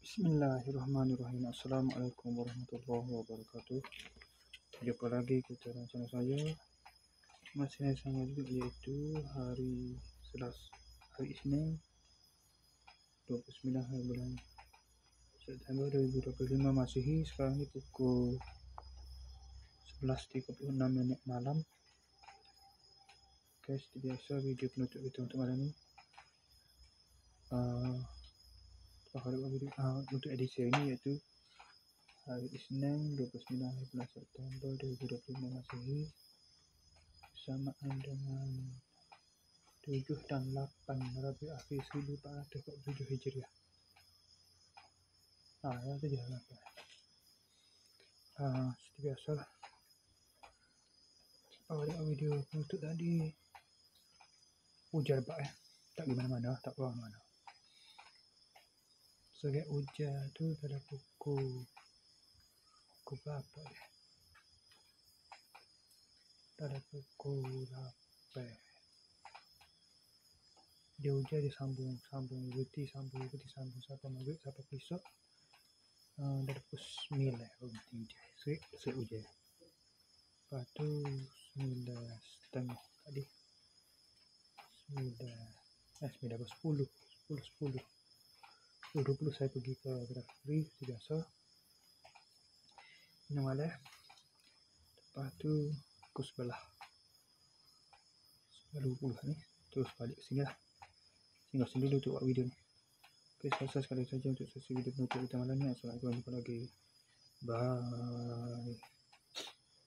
Bismillahirrahmanirrahim. Assalamualaikum warahmatullahi wabarakatuh. Jumpa lagi kita dalam channel saya. Masih yang sama juga, iaitu hari Isnin 29 bulan September 2025 Masihi. Sekarang ni pukul 11.36 malam. Okay, seperti biasa video penutup kita untuk malam ni. Untuk edisi ini iaitu hari Isnin 29 bulan September 2025 Masihi, bersamaan dengan 7 dan 8 Rabiul Akhir 1447 Hijriah. Ya, itu je lah. Seperti biasa lah. Awal video penutup tadi hujan lebat tak di mana-mana, tak keluar mana. Segat hujan tu pada pukul berapa dia? Pada pukul 8. Dia hujan, dia sambung berhenti sampai maghrib, sampai besok. Dari pukul 9 berhenti hujan. Segat hujan. Lepas tu 9.30 tadi. 10 saya pergi ke kedai free seperti biasa, minum air. Lepas tu pukul 11.20 ni terus balik ke sini lah. Singgah sini dulu untuk buat video ni. Ok, selesai sekali saja untuk sesi video penutup kita malam ni. Assalamualaikum, jumpa lagi. Bye.